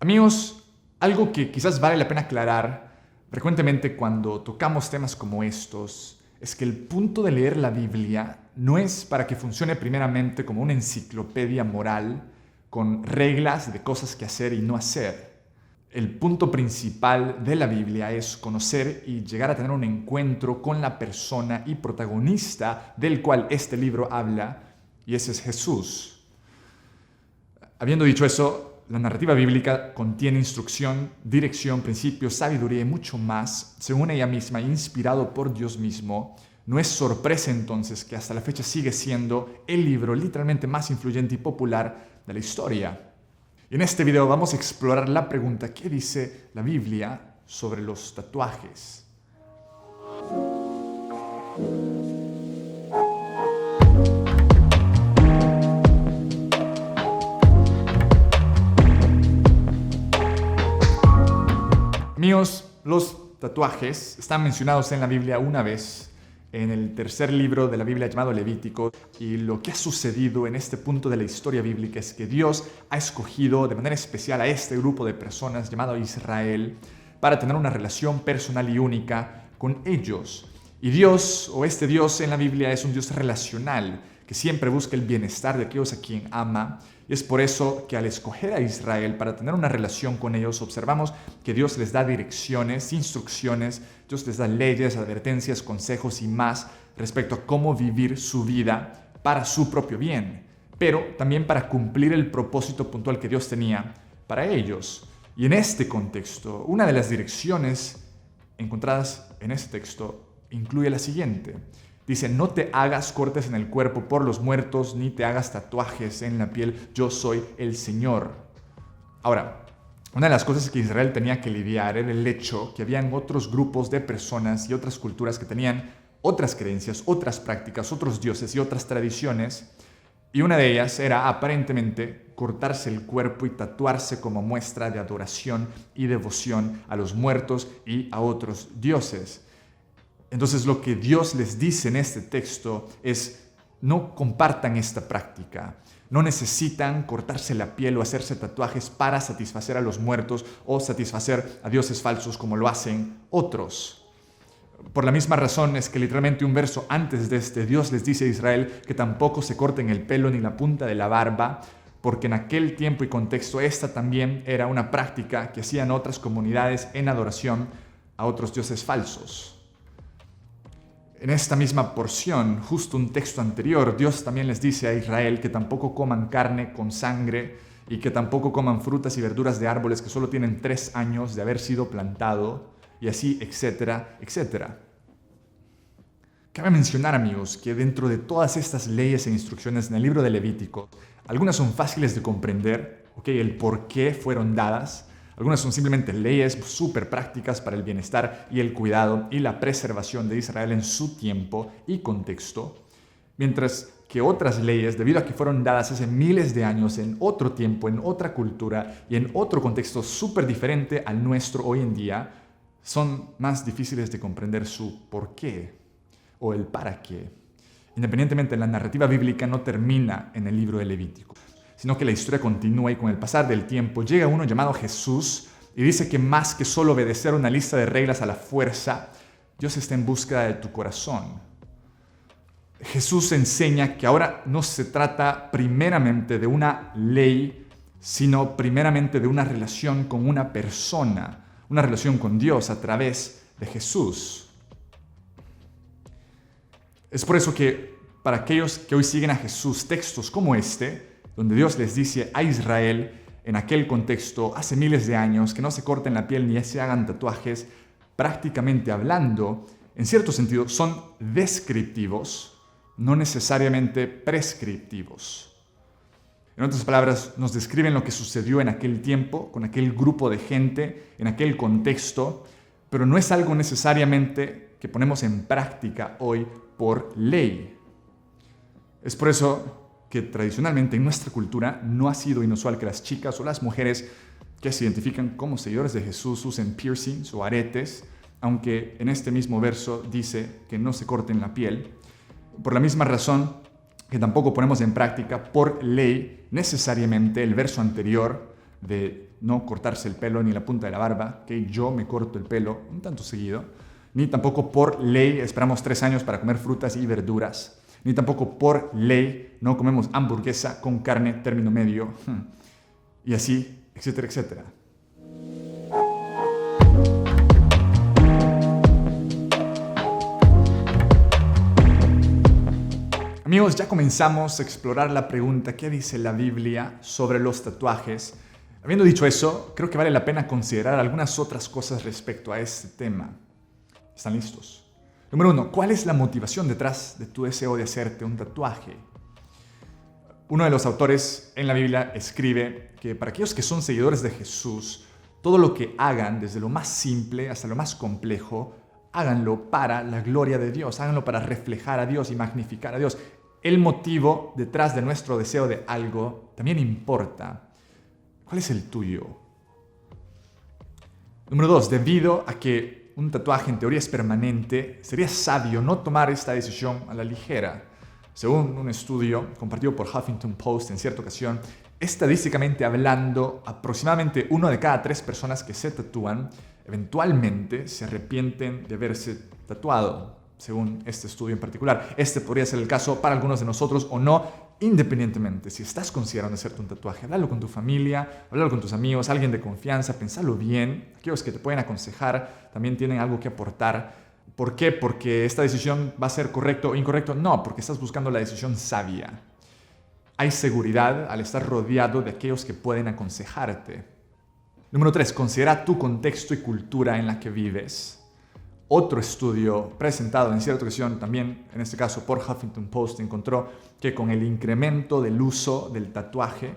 Amigos, algo que quizás vale la pena aclarar frecuentemente cuando tocamos temas como estos es que el punto de leer la Biblia no es para que funcione primeramente como una enciclopedia moral con reglas de cosas que hacer y no hacer. El punto principal de la Biblia es conocer y llegar a tener un encuentro con la persona y protagonista del cual este libro habla, y ese es Jesús. Habiendo dicho eso, la narrativa bíblica contiene instrucción, dirección, principios, sabiduría y mucho más, según ella misma, inspirado por Dios mismo. No es sorpresa entonces que hasta la fecha sigue siendo el libro literalmente más influyente y popular de la historia. Y en este video vamos a explorar la pregunta: ¿qué dice la Biblia sobre los tatuajes? Míos, los tatuajes están mencionados en la Biblia una vez, en el tercer libro de la Biblia llamado Levítico, y lo que ha sucedido en este punto de la historia bíblica es que Dios ha escogido de manera especial a este grupo de personas llamado Israel para tener una relación personal y única con ellos. Y Dios, o este Dios en la Biblia, es un Dios relacional, que siempre busca el bienestar de aquellos a quien ama. Y es por eso que al escoger a Israel para tener una relación con ellos, observamos que Dios les da direcciones, instrucciones, Dios les da leyes, advertencias, consejos y más respecto a cómo vivir su vida para su propio bien, pero también para cumplir el propósito puntual que Dios tenía para ellos. Y en este contexto, una de las direcciones encontradas en este texto incluye la siguiente. Dice: no te hagas cortes en el cuerpo por los muertos, ni te hagas tatuajes en la piel, yo soy el Señor. Ahora, una de las cosas que Israel tenía que lidiar era el hecho que habían otros grupos de personas y otras culturas que tenían otras creencias, otras prácticas, otros dioses y otras tradiciones, y una de ellas era aparentemente cortarse el cuerpo y tatuarse como muestra de adoración y devoción a los muertos y a otros dioses. Entonces lo que Dios les dice en este texto es: no compartan esta práctica. No necesitan cortarse la piel o hacerse tatuajes para satisfacer a los muertos o satisfacer a dioses falsos como lo hacen otros. Por la misma razón es que literalmente un verso antes de este, Dios les dice a Israel que tampoco se corten el pelo ni la punta de la barba, porque en aquel tiempo y contexto esta también era una práctica que hacían otras comunidades en adoración a otros dioses falsos. En esta misma porción, justo un texto anterior, Dios también les dice a Israel que tampoco coman carne con sangre y que tampoco coman frutas y verduras de árboles que solo tienen 3 años de haber sido plantado, y así, etcétera, etcétera. Cabe mencionar, amigos, que dentro de todas estas leyes e instrucciones en el libro de Levítico, algunas son fáciles de comprender, el por qué fueron dadas. Algunas son simplemente leyes súper prácticas para el bienestar y el cuidado y la preservación de Israel en su tiempo y contexto, mientras que otras leyes, debido a que fueron dadas hace miles de años en otro tiempo, en otra cultura y en otro contexto súper diferente al nuestro hoy en día, son más difíciles de comprender su por qué o el para qué. Independientemente, la narrativa bíblica no termina en el libro de Levítico, sino que la historia continúa, y con el pasar del tiempo llega uno llamado Jesús y dice que más que solo obedecer una lista de reglas a la fuerza, Dios está en búsqueda de tu corazón. Jesús enseña que ahora no se trata primeramente de una ley, sino primeramente de una relación con una persona, una relación con Dios a través de Jesús. Es por eso que para aquellos que hoy siguen a Jesús, textos como este, donde Dios les dice a Israel en aquel contexto, hace miles de años, que no se corten la piel ni se hagan tatuajes, prácticamente hablando, en cierto sentido, son descriptivos, no necesariamente prescriptivos. En otras palabras, nos describen lo que sucedió en aquel tiempo, con aquel grupo de gente, en aquel contexto, pero no es algo necesariamente que ponemos en práctica hoy por ley. Es por eso que tradicionalmente en nuestra cultura no ha sido inusual que las chicas o las mujeres que se identifican como seguidores de Jesús usen piercings o aretes, aunque en este mismo verso dice que no se corten la piel. Por la misma razón que tampoco ponemos en práctica por ley necesariamente el verso anterior de no cortarse el pelo ni la punta de la barba, que yo me corto el pelo un tanto seguido, ni tampoco por ley esperamos 3 años para comer frutas y verduras, ni tampoco por ley no comemos hamburguesa con carne término medio, y así, etcétera, etcétera. Amigos, ya comenzamos a explorar la pregunta ¿qué dice la Biblia sobre los tatuajes? Habiendo dicho eso, creo que vale la pena considerar algunas otras cosas respecto a este tema. ¿Están listos? Número 1, ¿cuál es la motivación detrás de tu deseo de hacerte un tatuaje? Uno de los autores en la Biblia escribe que para aquellos que son seguidores de Jesús, todo lo que hagan, desde lo más simple hasta lo más complejo, háganlo para la gloria de Dios, háganlo para reflejar a Dios y magnificar a Dios. El motivo detrás de nuestro deseo de algo también importa. ¿Cuál es el tuyo? Número 2, debido a que un tatuaje en teoría es permanente, sería sabio no tomar esta decisión a la ligera. Según un estudio compartido por Huffington Post en cierta ocasión, estadísticamente hablando, aproximadamente 1 de cada 3 personas que se tatúan eventualmente se arrepienten de haberse tatuado, según este estudio en particular. Este podría ser el caso para algunos de nosotros o no, independientemente. Si estás considerando hacerte un tatuaje, háblalo con tu familia, háblalo con tus amigos, alguien de confianza, pensalo bien. Aquellos que te pueden aconsejar también tienen algo que aportar. ¿Por qué? ¿Porque esta decisión va a ser correcta o incorrecta? No, porque estás buscando la decisión sabia. Hay seguridad al estar rodeado de aquellos que pueden aconsejarte. Número 3, considera tu contexto y cultura en la que vives. Otro estudio presentado en cierta ocasión, también en este caso por Huffington Post, encontró que con el incremento del uso del tatuaje,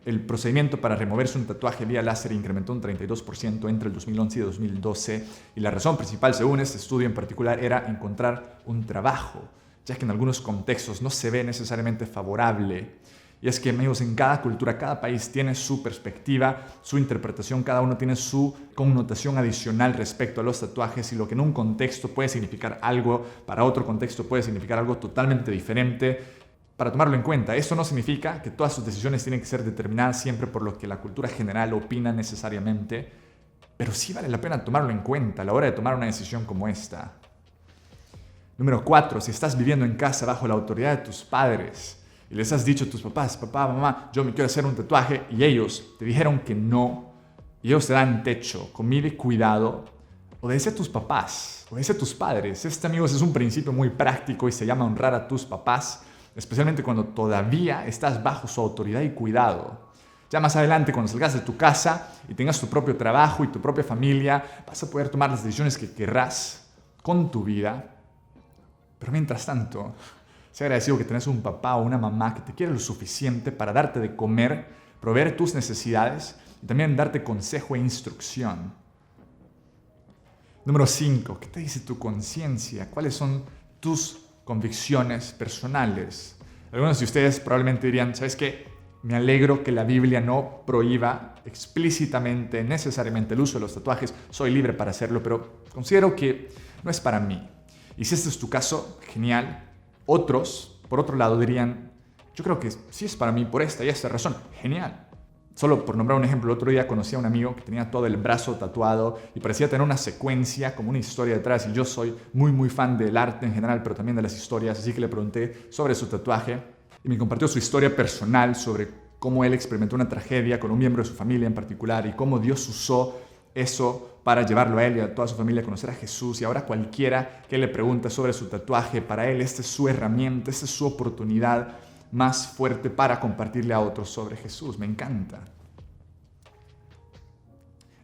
el procedimiento para removerse un tatuaje vía láser incrementó un 32% entre el 2011 y 2012. Y la razón principal, según este estudio en particular, era encontrar un trabajo, ya que en algunos contextos no se ve necesariamente favorable. Y es que, amigos, en cada cultura, cada país tiene su perspectiva, su interpretación, cada uno tiene su connotación adicional respecto a los tatuajes y lo que en un contexto puede significar algo, para otro contexto puede significar algo totalmente diferente. Para tomarlo en cuenta, esto no significa que todas sus decisiones tienen que ser determinadas siempre por lo que la cultura general opina necesariamente, pero sí vale la pena tomarlo en cuenta a la hora de tomar una decisión como esta. Número 4, si estás viviendo en casa bajo la autoridad de tus padres, y les has dicho a tus papás, papá, mamá, yo me quiero hacer un tatuaje, y ellos te dijeron que no, y ellos te dan techo, comida y cuidado, obedece a tus papás, obedece a tus padres. Este, amigos, es un principio muy práctico y se llama honrar a tus papás, especialmente cuando todavía estás bajo su autoridad y cuidado. Ya más adelante, cuando salgas de tu casa y tengas tu propio trabajo y tu propia familia, vas a poder tomar las decisiones que querrás con tu vida, pero mientras tanto, sé agradecido que tenés un papá o una mamá que te quiere lo suficiente para darte de comer, proveer tus necesidades y también darte consejo e instrucción. Número 5. ¿Qué te dice tu conciencia? ¿Cuáles son tus convicciones personales? Algunos de ustedes probablemente dirían, ¿sabes qué? Me alegro que la Biblia no prohíba explícitamente, necesariamente el uso de los tatuajes. Soy libre para hacerlo, pero considero que no es para mí. Y si este es tu caso, genial. Otros, por otro lado, dirían, yo creo que sí es para mí por esta y esta razón. Genial. Solo por nombrar un ejemplo, el otro día conocí a un amigo que tenía todo el brazo tatuado y parecía tener una secuencia, como una historia detrás. Y yo soy muy fan del arte en general, pero también de las historias. Así que le pregunté sobre su tatuaje y me compartió su historia personal sobre cómo él experimentó una tragedia con un miembro de su familia en particular y cómo Dios usó eso para llevarlo a él y a toda su familia a conocer a Jesús. Y ahora cualquiera que le pregunta sobre su tatuaje, para él esta es su herramienta, esta es su oportunidad más fuerte para compartirle a otros sobre Jesús. Me encanta.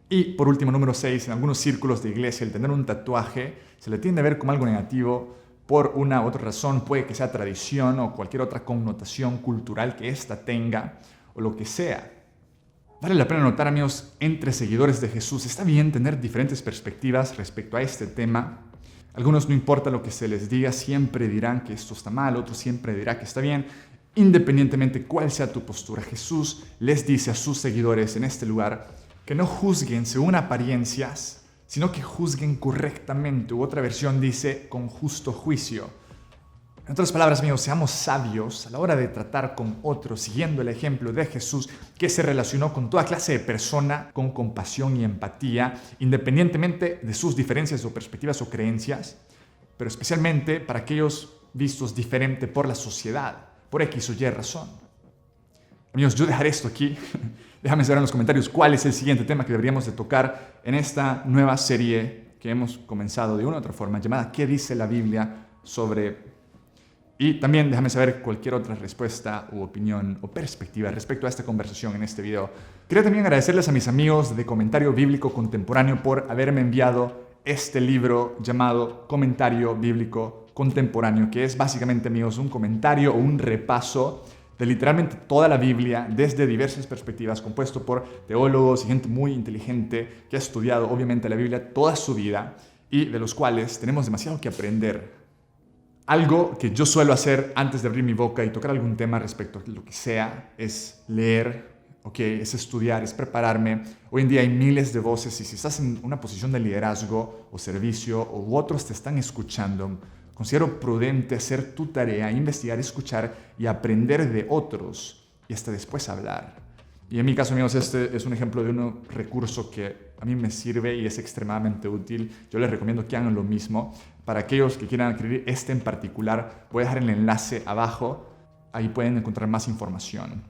Y por último, número 6, en algunos círculos de iglesia el tener un tatuaje se le tiende a ver como algo negativo por una u otra razón. Puede que sea tradición o cualquier otra connotación cultural que ésta tenga o lo que sea. Vale la pena notar, amigos, entre seguidores de Jesús, está bien tener diferentes perspectivas respecto a este tema. Algunos, no importa lo que se les diga, siempre dirán que esto está mal, otros siempre dirán que está bien. Independientemente cuál sea tu postura, Jesús les dice a sus seguidores en este lugar que no juzguen según apariencias, sino que juzguen correctamente. U otra versión dice con justo juicio. En otras palabras, amigos, seamos sabios a la hora de tratar con otros, siguiendo el ejemplo de Jesús, que se relacionó con toda clase de persona, con compasión y empatía, independientemente de sus diferencias o perspectivas o creencias, pero especialmente para aquellos vistos diferente por la sociedad, por X o Y razón. Amigos, yo dejaré esto aquí. Déjame saber en los comentarios cuál es el siguiente tema que deberíamos de tocar en esta nueva serie que hemos comenzado de una u otra forma, llamada ¿Qué dice la Biblia sobre...? Y también déjame saber cualquier otra respuesta u opinión o perspectiva respecto a esta conversación en este video. Quería también agradecerles a mis amigos de Comentario Bíblico Contemporáneo por haberme enviado este libro llamado Comentario Bíblico Contemporáneo, que es básicamente, amigos, un comentario o un repaso de literalmente toda la Biblia desde diversas perspectivas, compuesto por teólogos y gente muy inteligente que ha estudiado obviamente la Biblia toda su vida y de los cuales tenemos demasiado que aprender. Algo que yo suelo hacer antes de abrir mi boca y tocar algún tema respecto a lo que sea es leer, es estudiar, es prepararme. Hoy en día hay miles de voces y si estás en una posición de liderazgo o servicio u otros te están escuchando, considero prudente hacer tu tarea, investigar, escuchar y aprender de otros y hasta después hablar. Y en mi caso, amigos, este es un ejemplo de un recurso que a mí me sirve y es extremadamente útil. Yo les recomiendo que hagan lo mismo. Para aquellos que quieran adquirir este en particular, voy a dejar el enlace abajo. Ahí pueden encontrar más información.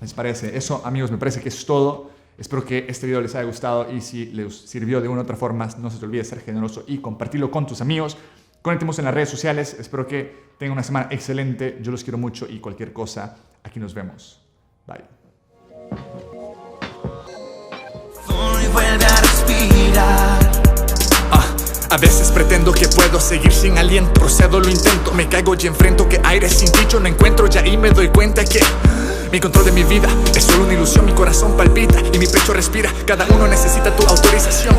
¿Les parece? Eso, amigos, me parece que es todo. Espero que este video les haya gustado y si les sirvió de una u otra forma, no se te olvide ser generoso y compartirlo con tus amigos. Conectemos en las redes sociales. Espero que tengan una semana excelente. Yo los quiero mucho y cualquier cosa, aquí nos vemos. Bye. Vuelve a respirar. A veces pretendo que puedo seguir sin aliento. Procedo, lo intento, me caigo y enfrento que aire sin dicho no encuentro. Ya ahí me doy cuenta que mi control de mi vida es solo una ilusión. Mi corazón palpita y mi pecho respira. Cada uno necesita tu autorización.